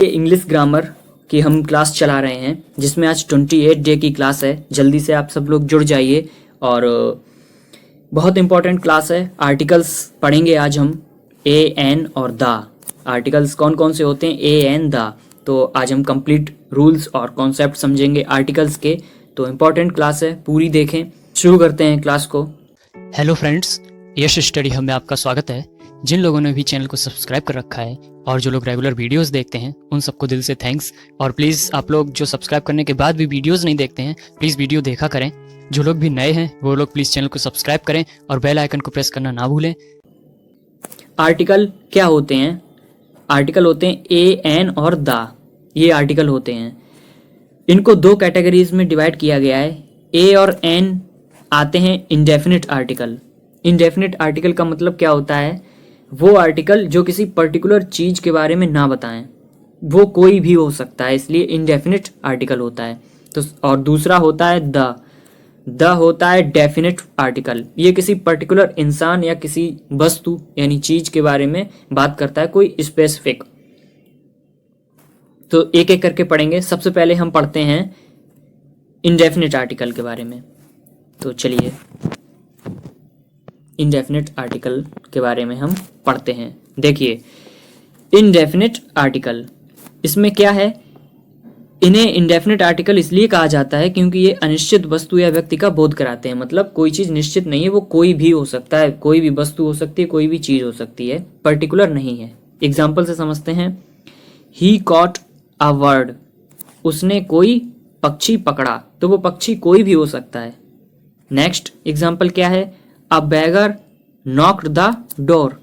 ये English grammar की हम क्लास चला रहे हैं, जिसमें आज 28 डे की क्लास है। जल्दी से आप सब लोग जुड़ जाइए और बहुत इंपॉर्टेंट क्लास है। आर्टिकल्स पढ़ेंगे आज हम, ए एन और द। आर्टिकल्स कौन कौन से होते हैं, ए एन द। तो आज हम कंप्लीट रूल्स और कॉन्सेप्ट समझेंगे आर्टिकल्स के। तो इम्पॉर्टेंट क्लास है, पूरी देखें। शुरू करते हैं क्लास को। हेलो फ्रेंड्स, यश स्टडी हब में आपका स्वागत है। जिन लोगों ने भी चैनल को सब्सक्राइब कर रखा है और जो लोग रेगुलर वीडियोस देखते हैं उन सबको दिल से थैंक्स। और प्लीज़ आप लोग जो सब्सक्राइब करने के बाद भी वीडियोस नहीं देखते हैं, प्लीज़ वीडियो देखा करें। जो लोग भी नए हैं वो लोग प्लीज़ चैनल को सब्सक्राइब करें और बेल आइकन को प्रेस करना ना भूलें। आर्टिकल क्या होते हैं? आर्टिकल होते हैं ए एन और द। ये आर्टिकल होते हैं। इनको दो कैटेगरीज में डिवाइड किया गया है। ए और एन आते हैं इंडेफिनिट आर्टिकल। इंडेफिनिट आर्टिकल का मतलब क्या होता है? वो आर्टिकल जो किसी पर्टिकुलर चीज के बारे में ना बताएं, वो कोई भी हो सकता है, इसलिए इंडेफिनिट आर्टिकल होता है। तो और दूसरा होता है द होता है डेफिनिट आर्टिकल। ये किसी पर्टिकुलर इंसान या किसी वस्तु यानी चीज के बारे में बात करता है, कोई स्पेसिफिक। तो एक एक करके पढ़ेंगे। सबसे पहले हम पढ़ते हैं इंडेफिनिट आर्टिकल के बारे में। तो चलिए इंडेफिनिट आर्टिकल के बारे में हम पढ़ते हैं। देखिए, इंडेफिनिट आर्टिकल, इसमें क्या है? इन्हें इंडेफिनिट आर्टिकल इसलिए कहा जाता है क्योंकि ये अनिश्चित वस्तु या व्यक्ति का बोध कराते हैं। मतलब कोई चीज निश्चित नहीं है, वो कोई भी हो सकता है, कोई भी वस्तु हो सकती है, कोई भी चीज हो सकती है, पर्टिकुलर नहीं है। एग्जाम्पल से समझते हैं। ही कॉट अ वर्ड, उसने कोई पक्षी पकड़ा, तो वो पक्षी कोई भी हो सकता है। नेक्स्ट एग्जाम्पल क्या है? अ बेगर नॉक्ड द डोर,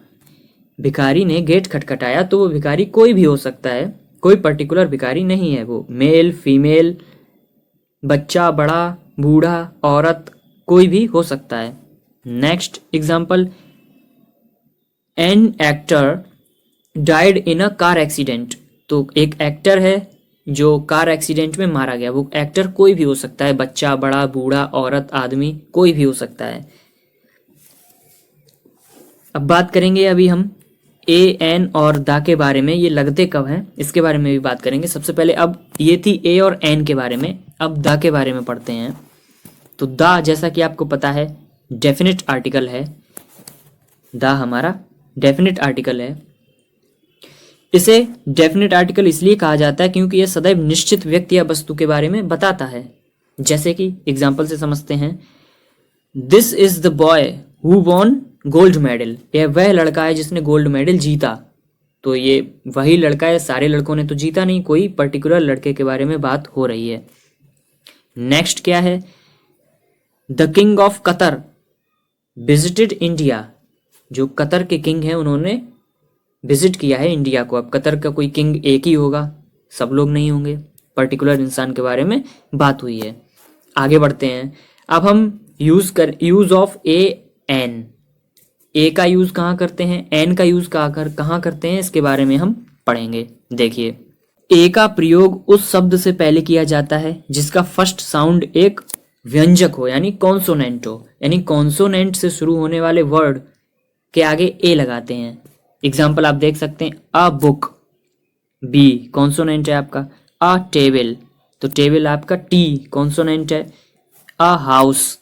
भिखारी ने गेट खटखटाया, तो वो भिखारी कोई भी हो सकता है, कोई पर्टिकुलर भिखारी नहीं है। वो मेल, फीमेल, बच्चा, बड़ा, बूढ़ा, औरत, कोई भी हो सकता है। Next example, an actor died in a car accident, तो एक एक्टर है जो कार एक्सीडेंट में मारा गया। वो एक्टर कोई भी हो सकता है, बच्चा, बड़ा, बूढ़ा, औरत, आदमी, कोई भी हो सकता है। अब बात करेंगे अभी हम ए एन और द के बारे में। ये लगते कब हैं इसके बारे में भी बात करेंगे। सबसे पहले, अब ये थी ए और एन के बारे में, अब द के बारे में पढ़ते हैं। तो द, जैसा कि आपको पता है, डेफिनिट आर्टिकल है। द हमारा डेफिनिट आर्टिकल है। इसे डेफिनिट आर्टिकल इसलिए कहा जाता है क्योंकि यह सदैव निश्चित व्यक्ति या वस्तु के बारे में बताता है। जैसे कि एग्जाम्पल से समझते हैं। This is the boy who won gold medal, यह वह लड़का है जिसने गोल्ड मेडल जीता। तो ये वही लड़का है, सारे लड़कों ने तो जीता नहीं, कोई पर्टिकुलर लड़के के बारे में बात हो रही है। नेक्स्ट क्या है? The king of Qatar visited India, जो कतर के किंग हैं उन्होंने विजिट किया है इंडिया को। अब कतर का कोई किंग एक ही होगा, सब लोग नहीं होंगे, पर्टिकुलर इंसान के बारे में बात हुई है। आगे बढ़ते हैं। अब हम यूज ऑफ ए एन। ए का यूज कहाँ करते हैं, एन का यूज कहाँ करते हैं, इसके बारे में हम पढ़ेंगे। देखिए, ए का प्रयोग उस शब्द से पहले किया जाता है जिसका फर्स्ट साउंड एक व्यंजक हो, यानी कॉन्सोनेंट हो। यानी कॉन्सोनेंट से शुरू होने वाले वर्ड के आगे ए लगाते हैं। एग्जाम्पल आप देख सकते हैं। अ बुक, बी कॉन्सोनेंट है आपका। अ टेबल, तो टेबल आपका टी कॉन्सोनेंट है। अ हाउस,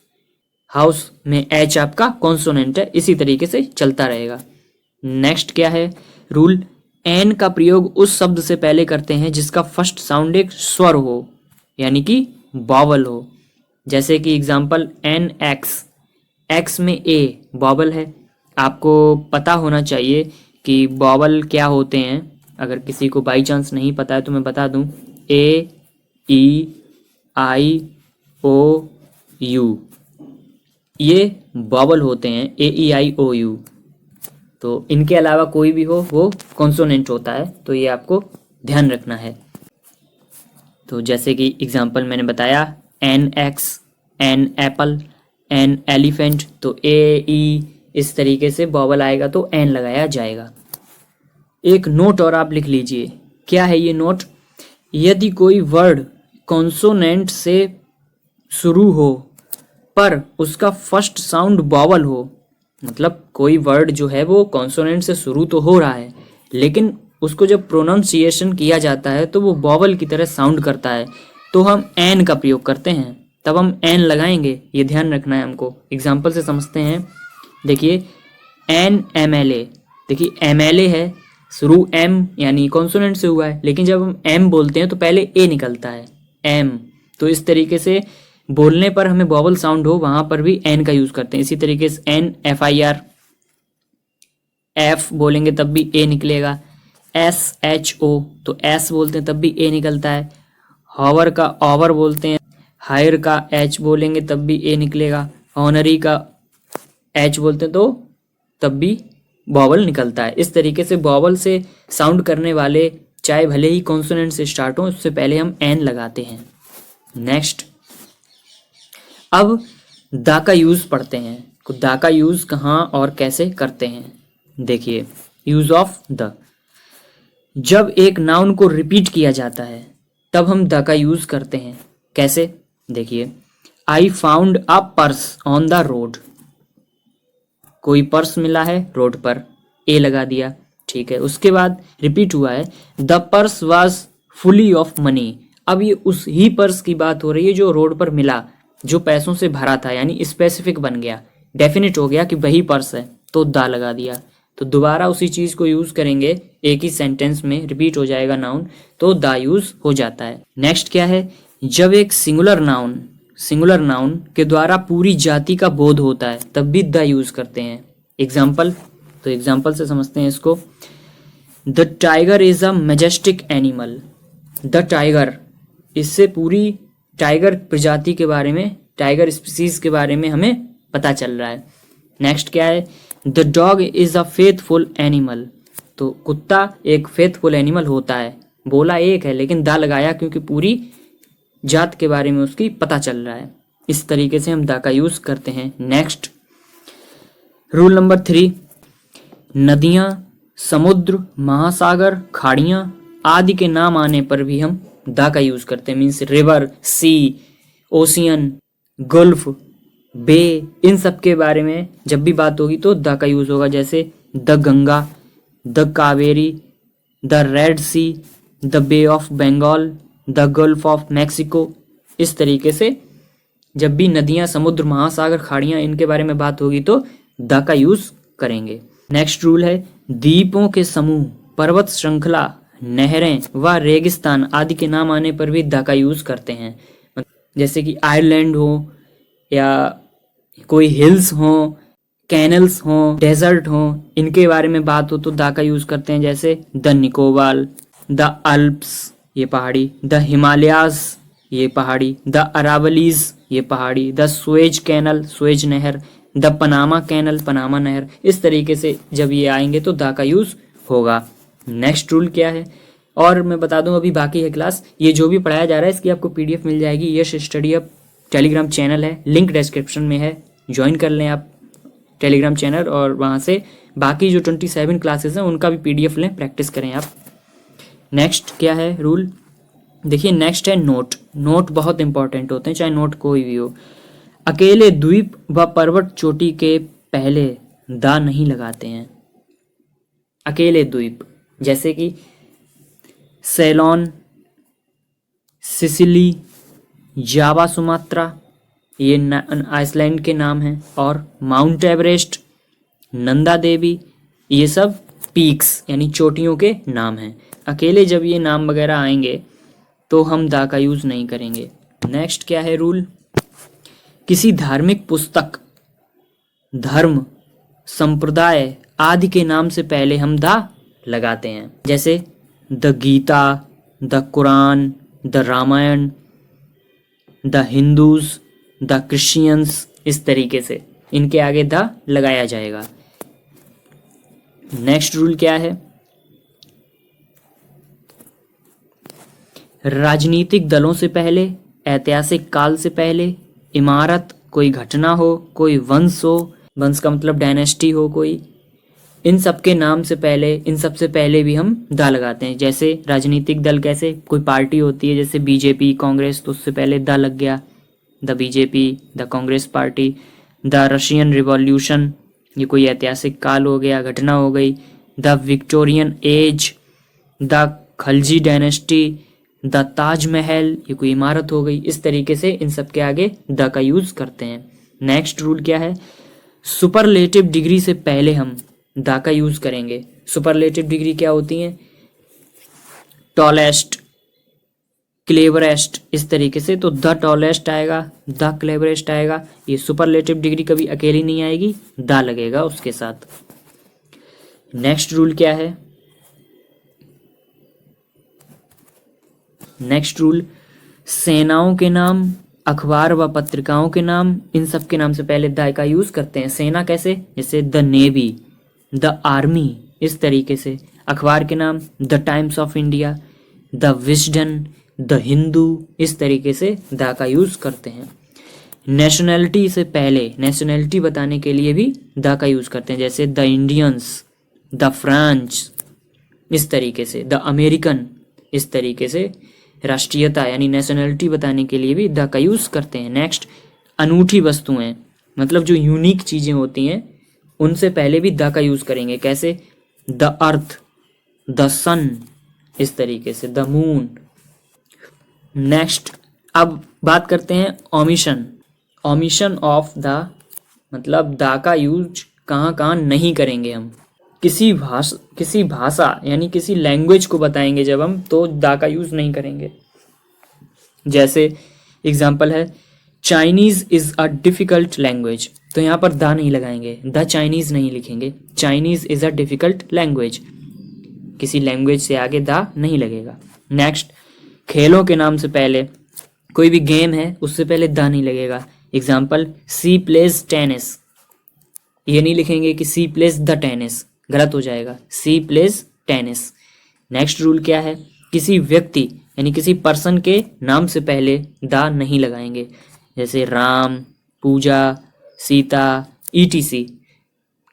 हाउस में एच आपका कॉन्सोनेंट है। इसी तरीके से चलता रहेगा। नेक्स्ट क्या है रूल? एन का प्रयोग उस शब्द से पहले करते हैं जिसका फर्स्ट साउंड एक स्वर हो, यानी कि वॉवल हो। जैसे कि एग्जाम्पल, एन एक्स, एक्स में ए वॉवल है। आपको पता होना चाहिए कि वॉवल क्या होते हैं। अगर किसी को बाई चांस नहीं पता है तो मैं बता दूं। ए, ई, आई, ओ, यू, ये वॉवल होते हैं। ए, ई, आई, ओ, यू। तो इनके अलावा कोई भी हो वो कॉन्सोनेंट होता है, तो ये आपको ध्यान रखना है। तो जैसे कि एग्जाम्पल मैंने बताया, an axe, an apple, an elephant, तो ए, ई, इस तरीके से वॉवल आएगा तो एन लगाया जाएगा। एक नोट और आप लिख लीजिए। क्या है ये नोट? यदि कोई वर्ड कॉन्सोनेंट से शुरू हो पर उसका फर्स्ट साउंड वॉवल हो, मतलब कोई वर्ड जो है वो कॉन्सोनेंट से शुरू तो हो रहा है लेकिन उसको जब प्रोनाउंसिएशन किया जाता है तो वो वॉवल की तरह साउंड करता है, तो हम एन का प्रयोग करते हैं, तब हम एन लगाएंगे, ये ध्यान रखना है हमको। एग्जाम्पल से समझते हैं। देखिए एन एम एल ए, देखिए एम एल ए है, शुरू एम यानी कॉन्सोनेंट से हुआ है, लेकिन जब हम एम बोलते हैं तो पहले ए निकलता है, एम। तो इस तरीके से बोलने पर हमें वॉवल साउंड हो वहां पर भी एन का यूज करते हैं। इसी तरीके से an F I R, F बोलेंगे तब भी ए निकलेगा। एस एच ओ, तो एस बोलते हैं तब भी ए निकलता है। हॉवर का ऑवर बोलते हैं, हायर का एच बोलेंगे तब भी ए निकलेगा। ऑनरी का एच बोलते हैं तो तब भी वॉवल निकलता है। इस तरीके से वॉवल से साउंड करने वाले चाहे भले ही कॉन्सोनेंट से स्टार्ट हो, उससे पहले हम एन लगाते हैं। नेक्स्ट, अब दा का यूज पढ़ते हैं। दा का यूज कहाँ और कैसे करते हैं। देखिए यूज ऑफ द, जब एक नाउन को रिपीट किया जाता है तब हम द का यूज करते हैं। कैसे, देखिए I found a purse on the road, कोई पर्स मिला है रोड पर, ए लगा दिया, ठीक है। उसके बाद रिपीट हुआ है the purse was fully of money, अब ये उस ही पर्स की बात हो रही है जो रोड पर मिला, जो पैसों से भरा था, यानी स्पेसिफिक बन गया, डेफिनेट हो गया कि वही पर्स है, तो दा लगा दिया। तो दोबारा उसी चीज को यूज करेंगे, एक ही सेंटेंस में रिपीट हो जाएगा नाउन, तो दा यूज हो जाता है। नेक्स्ट क्या है, जब एक सिंगुलर नाउन के द्वारा पूरी जाति का बोध होता है तब भी द यूज करते हैं। एग्जाम्पल, तो एग्जाम्पल से समझते हैं इसको। The tiger is a majestic animal, the tiger, इससे पूरी टाइगर प्रजाति के बारे में, टाइगर स्पीसीज के बारे में हमें पता चल रहा है। नेक्स्ट क्या है, the dog is a faithful animal, तो कुत्ता एक फेथफुल एनिमल होता है, बोला एक है लेकिन दा लगाया क्योंकि पूरी जात के बारे में उसकी पता चल रहा है। इस तरीके से हम दा का यूज करते हैं। नेक्स्ट, रूल नंबर 3, नदियां, समुद्र, महासागर, खाड़ियां आदि के नाम आने पर भी हम दा का यूज करते हैं। मीन्स रिवर, सी, ओशियन, गल्फ, बे, इन सब के बारे में जब भी बात होगी तो द का यूज होगा। जैसे the Ganga, the Kaveri, the Red Sea, the Bay of Bengal, the Gulf of Mexico. इस तरीके से जब भी नदियां, समुद्र, महासागर, खाड़ियां, इनके बारे में बात होगी तो द का यूज करेंगे। नेक्स्ट रूल है, द्वीपों के समूह, पर्वत श्रृंखला, नहरें व रेगिस्तान आदि के नाम आने पर भी द का यूज करते हैं। जैसे कि आयरलैंड हो या कोई हिल्स हो, कैनल्स हो, डेजर्ट हो, इनके बारे में बात हो तो द का यूज करते हैं। जैसे द निकोबार, द अल्प्स, ये पहाड़ी, द हिमालयाज, ये पहाड़ी, द अरावलीज, ये पहाड़ी, द स्वेज कैनल, स्वेज नहर, द पनामा कैनल, पनामा नहर। इस तरीके से जब ये आएंगे तो द का यूज होगा। नेक्स्ट रूल क्या है, और मैं बता दूं अभी बाकी है क्लास, ये जो भी पढ़ाया जा रहा है इसकी आपको पीडीएफ मिल जाएगी। यश स्टडी अब टेलीग्राम चैनल है, लिंक डिस्क्रिप्शन में है, ज्वाइन कर लें आप टेलीग्राम चैनल, और वहाँ से बाकी जो 27 क्लासेस हैं उनका भी पीडीएफ लें, प्रैक्टिस करें आप। नेक्स्ट क्या है रूल, देखिए नेक्स्ट है नोट। नोट बहुत इंपॉर्टेंट होते हैं, चाहे नोट कोई भी हो। अकेले द्वीप व पर्वत चोटी के पहले दा नहीं लगाते हैं। अकेले द्वीप जैसे कि सेलोन, सिसिली, जावा सुमात्रा, ये आइसलैंड के नाम हैं, और माउंट एवरेस्ट, नंदा देवी, ये सब पीक्स यानी चोटियों के नाम हैं। अकेले जब ये नाम वगैरह आएंगे तो हम दा का यूज नहीं करेंगे। नेक्स्ट क्या है रूल, किसी धार्मिक पुस्तक, धर्म, संप्रदाय आदि के नाम से पहले हम दा लगाते हैं। जैसे the Gita, the Quran, the Ramayana, the Hindus, the Christians, इस तरीके से इनके आगे द लगाया जाएगा। नेक्स्ट रूल क्या है, राजनीतिक दलों से पहले, ऐतिहासिक काल से पहले, इमारत, कोई घटना हो, कोई वंश हो, वंश का मतलब डायनेस्टी हो कोई, इन सब के नाम से पहले, इन सब से पहले भी हम दा लगाते हैं। जैसे राजनीतिक दल, कैसे कोई पार्टी होती है जैसे बीजेपी, कांग्रेस, तो उससे पहले दा लग गया, the BJP, the Congress party. The Russian revolution, ये कोई ऐतिहासिक काल हो गया, घटना हो गई। The Victorian age, the Khalji dynasty, the Taj Mahal, ये कोई इमारत हो गई। इस तरीके से इन सब के आगे द का यूज़ करते हैं। नेक्स्ट रूल क्या है, सुपरलेटिव डिग्री से पहले हम द का यूज़ करेंगे। सुपरलेटिव डिग्री क्या होती है, टॉलेस्ट, क्लेवरेस्ट, इस तरीके से। तो द टॉलेस्ट आएगा, द क्लेवरेस्ट आएगा। ये सुपरलेटिव डिग्री कभी अकेली नहीं आएगी, द लगेगा उसके साथ। नेक्स्ट रूल क्या है, नेक्स्ट रूल, सेनाओं के नाम, अखबार व पत्रिकाओं के नाम, इन सब के नाम से पहले द का यूज़ करते हैं। सेना कैसे, जैसे द नेवी, द आर्मी, इस तरीके से। अखबार के नाम, the times of India, the Wisden, the Hindu, इस तरीके से द का यूज़ करते हैं। नेशनैलिटी से पहले, नेशनैलिटी बताने के लिए भी द का यूज़ करते हैं, जैसे द इंडियंस, द फ्रेंच, इस तरीके से। द अमेरिकन, इस तरीके से। राष्ट्रीयता यानी नेशनैलिटी बताने के लिए भी द का यूज़ करते हैं। नेक्स्ट, अनूठी वस्तुएं, मतलब जो यूनिक चीज़ें होती हैं उनसे पहले भी द का यूज़ करेंगे। कैसे, द अर्थ, द सन, इस तरीके से, द मून। नेक्स्ट, अब बात करते हैं ओमिशन। ओमिशन ऑफ द, मतलब द का यूज कहाँ कहाँ नहीं करेंगे हम। किसी भाषा यानी किसी लैंग्वेज को बताएंगे जब हम, तो द का यूज़ नहीं करेंगे। जैसे एग्जाम्पल है, Chinese is a difficult language, तो यहाँ पर द नहीं लगाएंगे, द चाइनीज़ नहीं लिखेंगे, Chinese is a difficult language. किसी लैंग्वेज से आगे द नहीं लगेगा। नेक्स्ट, खेलों के नाम से पहले, कोई भी गेम है उससे पहले द नहीं लगेगा। एग्जाम्पल, सी प्लेज टेनिस, ये नहीं लिखेंगे कि सी प्लेज द टेनिस, गलत हो जाएगा, सी प्लेज टेनिस। नेक्स्ट रूल क्या है, किसी व्यक्ति यानी किसी पर्सन के नाम से पहले द नहीं लगाएंगे, जैसे राम, पूजा, सीता, ETC।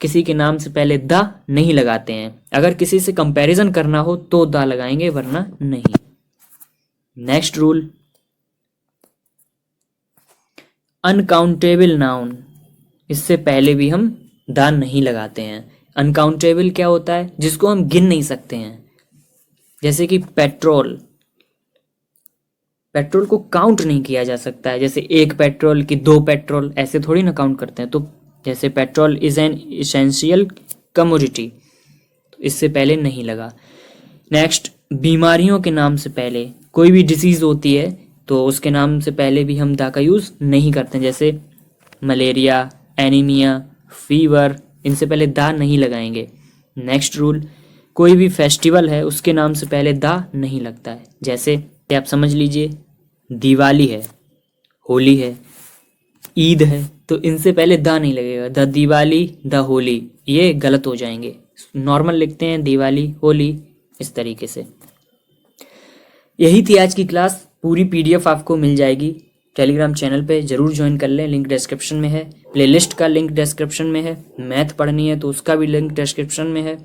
किसी के नाम से पहले द नहीं लगाते हैं। अगर किसी से कंपैरिजन करना हो तो द लगाएंगे, वरना नहीं। नेक्स्ट रूल, अनकाउंटेबल नाउन, इससे पहले भी हम द नहीं लगाते हैं। अनकाउंटेबल क्या होता है, जिसको हम गिन नहीं सकते हैं। जैसे कि पेट्रोल, पेट्रोल को काउंट नहीं किया जा सकता है, जैसे एक पेट्रोल की 2 पेट्रोल, ऐसे थोड़ी ना काउंट करते हैं। तो जैसे petrol is an essential commodity, तो इससे पहले नहीं लगा। नेक्स्ट, बीमारियों के नाम से पहले, कोई भी डिसीज़ होती है तो उसके नाम से पहले भी हम द का यूज़ नहीं करते, जैसे मलेरिया, एनीमिया, फीवर, इनसे पहले द नहीं लगाएंगे। नेक्स्ट रूल, कोई भी फेस्टिवल है उसके नाम से पहले द नहीं लगता है, जैसे कि आप समझ लीजिए दिवाली है, होली है, ईद है, तो इनसे पहले द नहीं लगेगा। द दिवाली, द होली, ये गलत हो जाएंगे। नॉर्मल लिखते हैं दिवाली, होली, इस तरीके से। यही थी आज की क्लास। पूरी PDF आपको मिल जाएगी टेलीग्राम चैनल पे, ज़रूर ज्वाइन कर लें, लिंक डिस्क्रिप्शन में है। प्लेलिस्ट का लिंक डिस्क्रिप्शन में है। मैथ पढ़नी है तो उसका भी लिंक डिस्क्रिप्शन में है,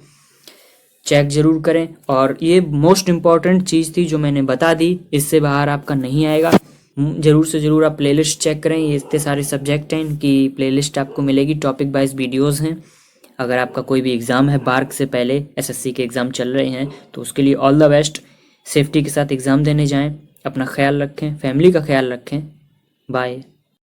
चेक ज़रूर करें। और ये मोस्ट इम्पॉर्टेंट चीज़ थी जो मैंने बता दी, इससे बाहर आपका नहीं आएगा। ज़रूर से ज़रूर आप प्लेलिस्ट चेक करें। ये इतने सारे सब्जेक्ट हैं, इनकी प्लेलिस्ट आपको मिलेगी, टॉपिक वाइज वीडियोज़ हैं। अगर आपका कोई भी एग्ज़ाम है, बार्क से पहले SSC के एग्ज़ाम चल रहे हैं, तो उसके लिए ऑल द बेस्ट। सेफ्टी के साथ एग्ज़ाम देने जाएं, अपना ख्याल रखें, फैमिली का ख्याल रखें। बाय।